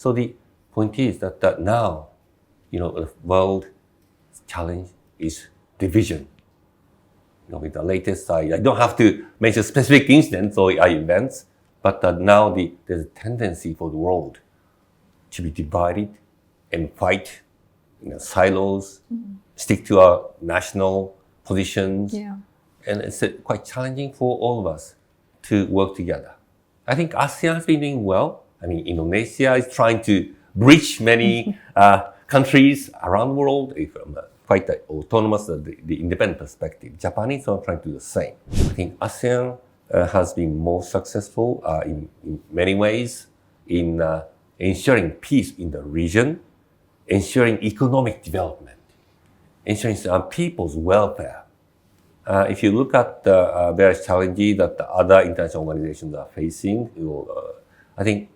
So the point is that now, the world challenge is division. With the latest, I don't have to mention specific incidents or events, but now there's a tendency for the world to be divided and fight silos, stick to our national positions. Yeah. And it's quite challenging for all of us to work together. I think ASEAN has been doing well. Indonesia is trying to bridge many countries around the world from quite the autonomous, the independent perspective. Japan is also trying to do the same. I think ASEAN has been more successful in many ways in ensuring peace in the region, ensuring economic development, ensuring people's welfare. If you look at the various challenges that the other international organizations are facing, I think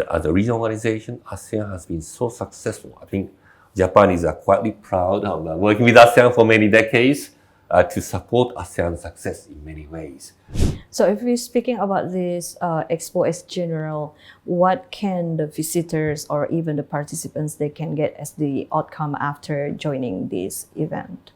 as a regional organization, ASEAN has been so successful. I think Japan is quietly proud of working with ASEAN for many decades to support ASEAN's success in many ways. So if we're speaking about this expo as general, what can the visitors or even the participants they can get as the outcome after joining this event?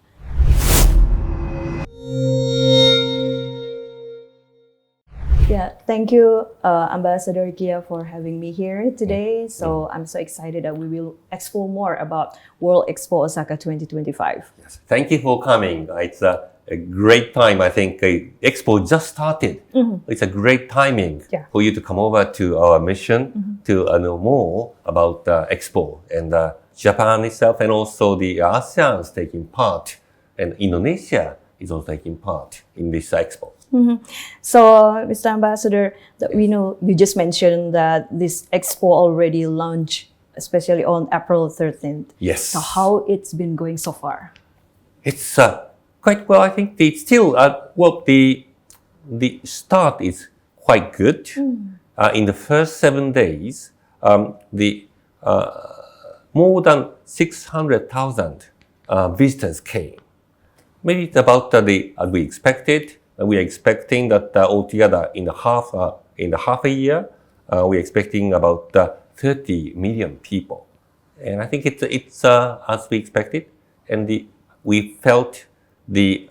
Yeah, thank you, Ambassador Kiya, for having me here today. So I'm so excited that we will explore more about World Expo Osaka 2025. Yes, thank you for coming. It's a great time. I think Expo just started. It's a great timing for you to come over to our mission to know more about Expo and Japan itself, and also the ASEAN is taking part, and Indonesia is also taking part in this Expo. So, Mr. Ambassador, that we know you just mentioned that this expo already launched, especially on April 13th. Yes. So, how it's been going so far? It's quite well. I think it's still the start is quite good. In the first 7 days, the more than 600,000 visitors came. Maybe it's about as we expected. We are expecting that altogether in the half a year, we are expecting about 30 million people, and I think it's as we expected, and we felt the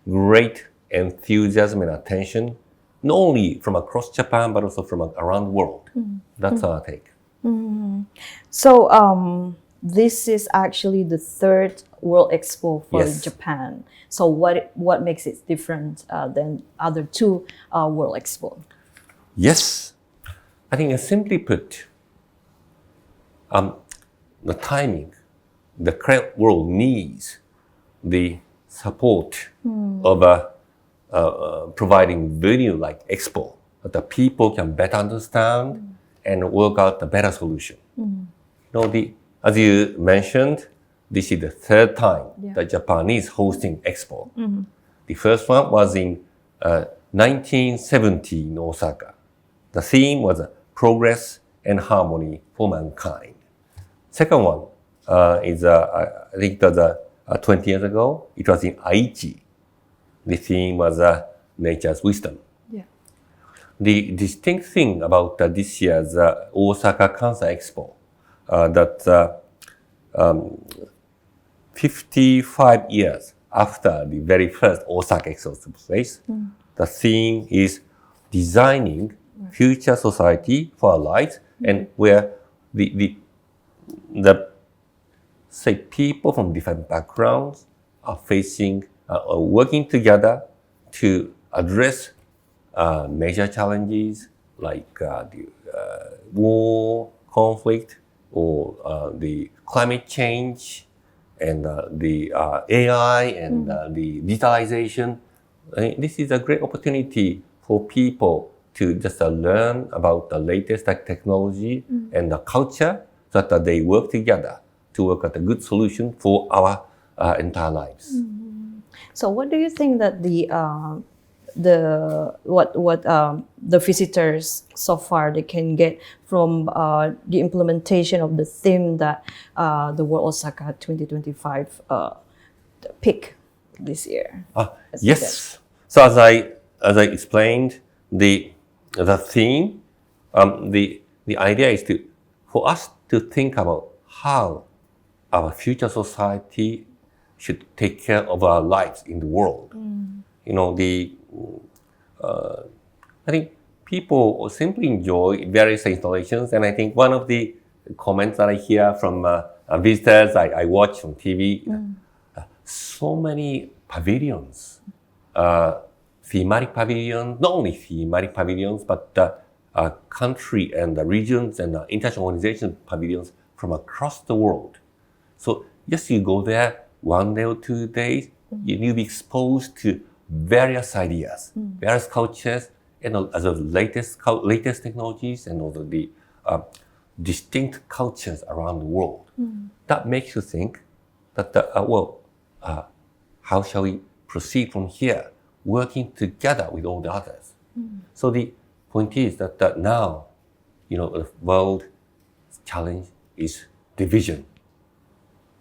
great enthusiasm and attention, not only from across Japan but also from around the world. That's our take. So this is actually the third World Expo for Japan. So what makes it different than other two World Expo? Yes, I think simply put, the timing, the current world needs the support of providing venue like Expo that the people can better understand and work out a better solution. As you mentioned, this is the third time that Japan is hosting Expo. The first one was in 1970 in Osaka. The theme was progress and harmony for mankind. Second one is, I think it was 20 years ago. It was in Aichi. The theme was nature's wisdom. Yeah. The distinct thing about this year's Osaka Kansai Expo that 55 years after the very first Osaka Expo took place, the theme is designing future society for our lives, and where the say people from different backgrounds are facing, working together to address major challenges like the war, conflict, or the climate change, and the AI and the digitalization. This is a great opportunity for people to just learn about the latest technology and the culture, so that they work together to work at a good solution for our entire lives. So, what do you think that the visitors so far they can get from the implementation of the theme that the World Osaka 2025 pick this year? Yes. So as I explained, the theme, the idea is to for us to think about how our future society should take care of our lives in the world. You know, I think people simply enjoy various installations, and I think one of the comments that I hear from visitors I watch on TV, so many pavilions, thematic pavilions, not only thematic pavilions, but country and the regions and international organization pavilions from across the world. So just you go there 1 day or 2 days, you'll be exposed to various ideas, various cultures, and as the latest technologies and also the distinct cultures around the world. That makes you think that, how shall we proceed from here, working together with all the others? So the point is that now, the world challenge is division.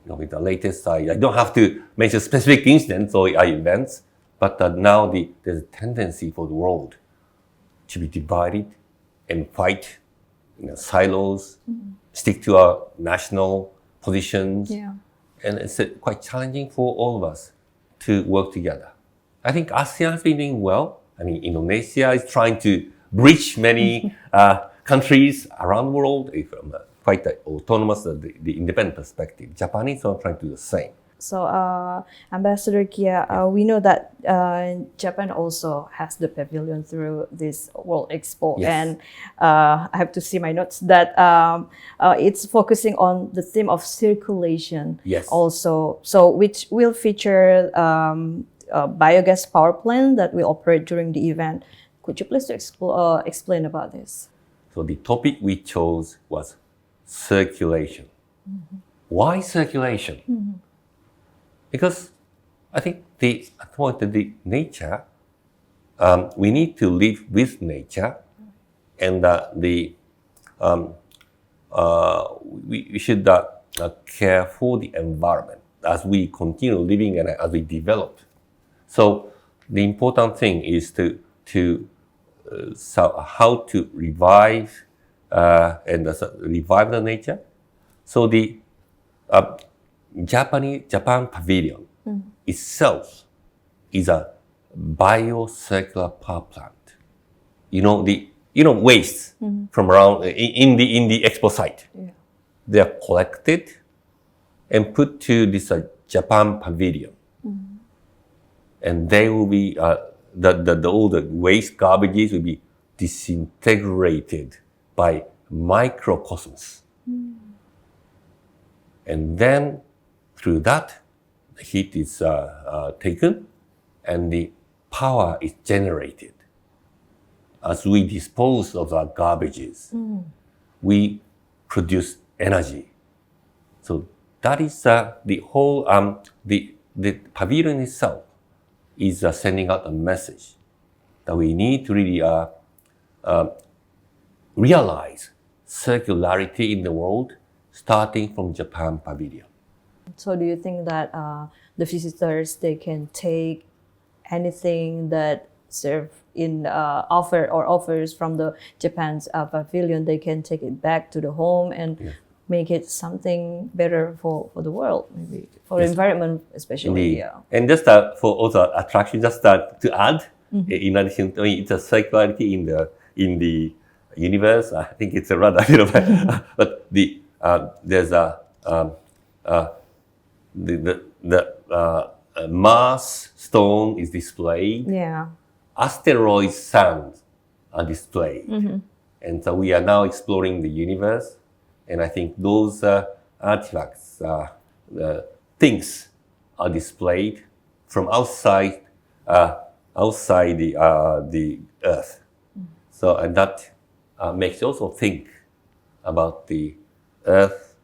With the latest, I don't have to mention specific incidents or events, but now there's a tendency for the world to be divided and fight silos, stick to our national positions. Yeah. And it's quite challenging for all of us to work together. I think ASEAN has been doing well. I mean, Indonesia is trying to bridge many countries around the world from quite autonomous, the independent perspective. Japan is also trying to do the same. So, Ambassador Kiya, we know that Japan also has the pavilion through this World Expo, Yes. and I have to see my notes that it's focusing on the theme of circulation. Yes. Also, so which will feature a biogas power plant that will operate during the event. Could you please explain about this? So the topic we chose was circulation. Why circulation? Because I think the nature, we need to live with nature, and we should care for the environment as we continue living and as we develop. So the important thing is how to revive revive the nature. So the Japan pavilion itself is a biocircular power plant. Waste from around in the expo site. Yeah. They are collected and put to this Japan pavilion, and they will be all the waste garbages will be disintegrated by microcosms, and then through that, the heat is taken and the power is generated. As we dispose of our garbages, we produce energy. So that is the whole, the pavilion itself is sending out a message that we need to really realize circularity in the world, starting from Japan pavilion. So do you think that the visitors, they can take anything that serve in offers from the Japan's pavilion, they can take it back to the home and make it something better for the world, maybe for the environment especially. Indeed. And just for also attraction, just to add, in addition, it's a circularity in the universe. I think it's a rather but there's the Mars stone is displayed. Yeah. Asteroid sands are displayed. And so we are now exploring the universe. And I think those artifacts, things are displayed from outside the Earth. So and that makes you also think about the Earth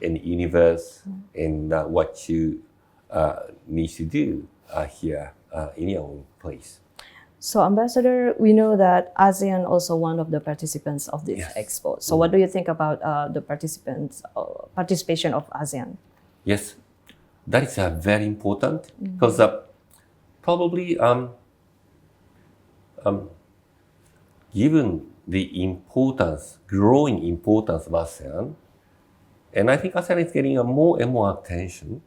and the universe and what you need to do here in your own place. So, Ambassador, we know that ASEAN also one of the participants of this expo. So, what do you think about the participation of ASEAN? Yes, that is very important because probably given the importance, growing importance of ASEAN. And I think ASEAN is getting a more and more attention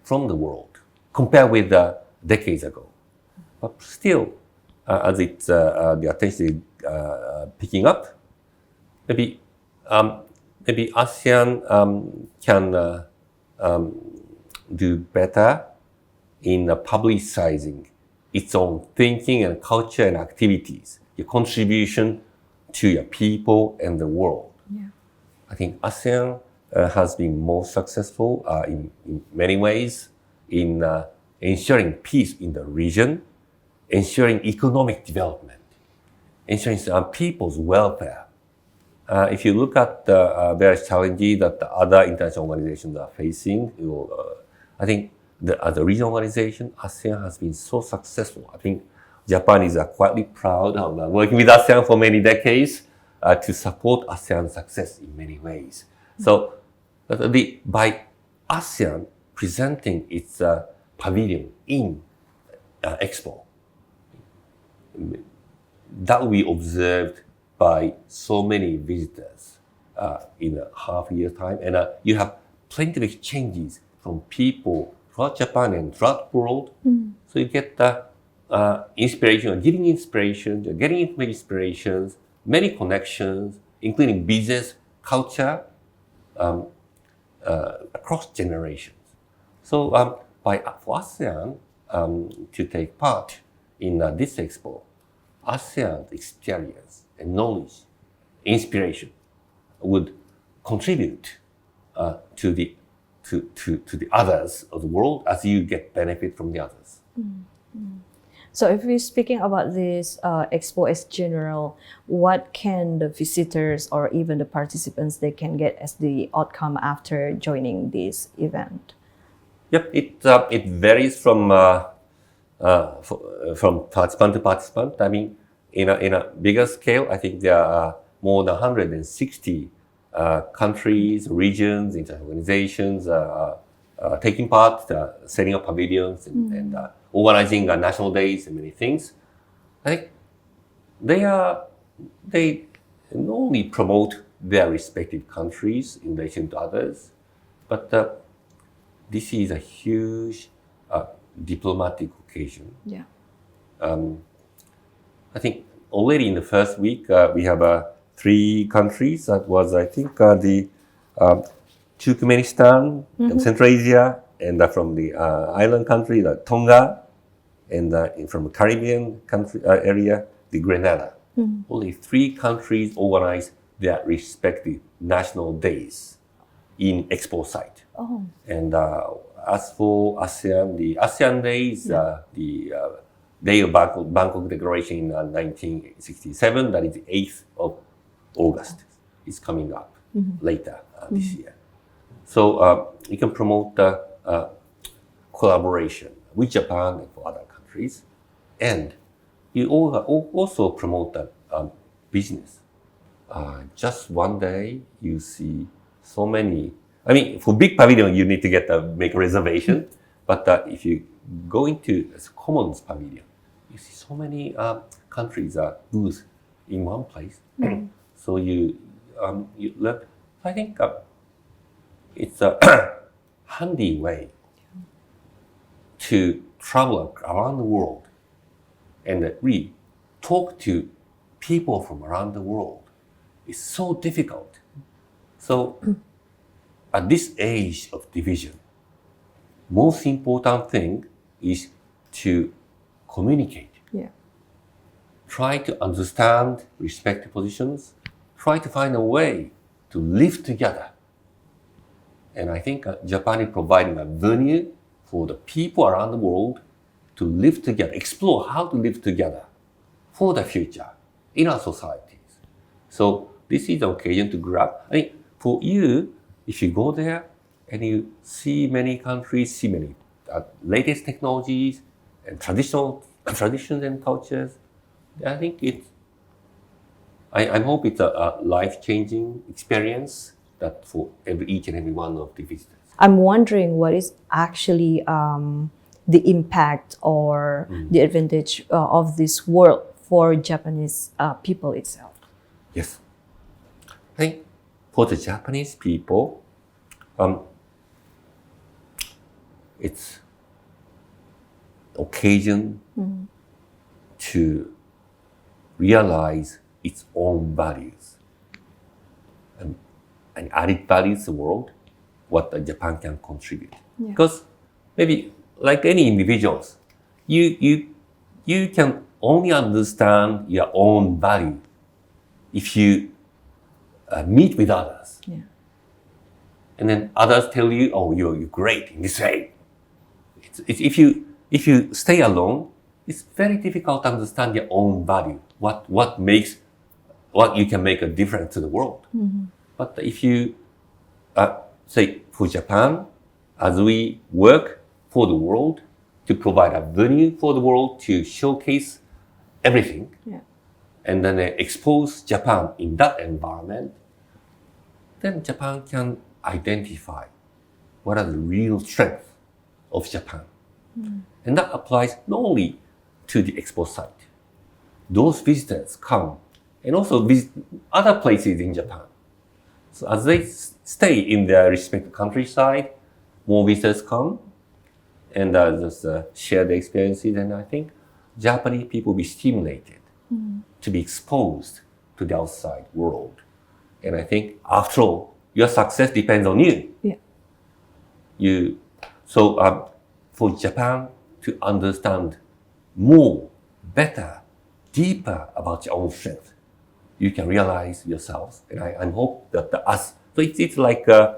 from the world compared with decades ago. But still, as it's the attention is picking up, maybe ASEAN can do better in publicizing its own thinking and culture and activities, your contribution to your people and the world. Yeah. I think ASEAN has been more successful in many ways in ensuring peace in the region, ensuring economic development, ensuring people's welfare. If you look at the various challenges that the other international organizations are facing, I think as a regional organization, ASEAN has been so successful. I think Japan is quietly proud of working with ASEAN for many decades to support ASEAN's success in many ways. So by ASEAN presenting its pavilion in Expo, that will be observed by so many visitors in a half year time. And you have plenty of exchanges from people throughout Japan and throughout the world. So you get inspiration, getting inspirations, many connections, including business, culture, across generations. So for ASEAN to take part in this expo, ASEAN's experience and knowledge, inspiration would contribute to the others of the world as you get benefit from the others. So if we're speaking about this expo as general, what can the visitors or even the participants they can get as the outcome after joining this event? Yep, it varies from participant to participant. I mean, in a bigger scale, I think there are more than 160 countries, regions, international organizations taking part, setting up pavilions and organizing national days and many things. I think they not only promote their respective countries in relation to others, but this is a huge diplomatic occasion. Yeah. I think already in the first week we have 3 countries. That was, I think, the Turkmenistan, Central Asia, and from the island country, Tonga, and from the Caribbean country area, the Grenada. Only 3 countries organized their respective national days in Expo site. Oh. And as for ASEAN, the ASEAN days, the Day of Bangkok Declaration in 1967, that is the 8th of August, is coming up later this year. So you can promote collaboration with Japan and for other countries, and you also promote business. Just one day, you see so many. I mean, for big pavilion, you need to make a reservation. But if you go into a commons pavilion, you see so many countries booths in one place. So you learn. I think it's a handy way to travel around the world and really talk to people from around the world. It's so difficult. So at this age of division, most important thing is to communicate. Yeah. Try to understand respective positions. Try to find a way to live together. And I think Japan is providing a venue for the people around the world to live together, explore how to live together for the future in our societies. So this is the occasion to grab. I mean, for you, if you go there and you see many countries, see many latest technologies and traditions and cultures, I think I hope it's a life-changing experience that for each and every one of the visitors. I'm wondering what is actually the impact or the advantage of this world for Japanese people itself. Yes. I think for the Japanese people, it's occasion to realize its own values and added values to the world, what Japan can contribute. Yeah. Because maybe like any individuals, you can only understand your own value if you meet with others. Yeah. And then others tell you, oh, you're great in this way. If you stay alone, it's very difficult to understand your own value, what you can make a difference to the world. But if you, say for Japan, as we work for the world to provide a venue for the world to showcase everything, Yeah. and then expose Japan in that environment, then Japan can identify what are the real strengths of Japan. And that applies not only to the expo site. Those visitors come and also visit other places in Japan. So as they stay in their respective countryside, more visitors come and just share the experiences. And I think Japanese people will be stimulated to be exposed to the outside world. And I think after all, your success depends on you. Yeah. So for Japan to understand more, better, deeper about your own strength, you can realize yourselves. And I hope that so it's like a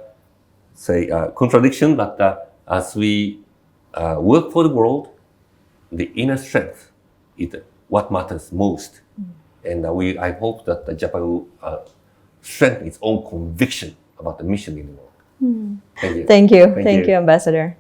contradiction, but as we work for the world, the inner strength is what matters most. And I hope that Japan will strengthen its own conviction about the mission in the world. Thank you. Thank you, Ambassador.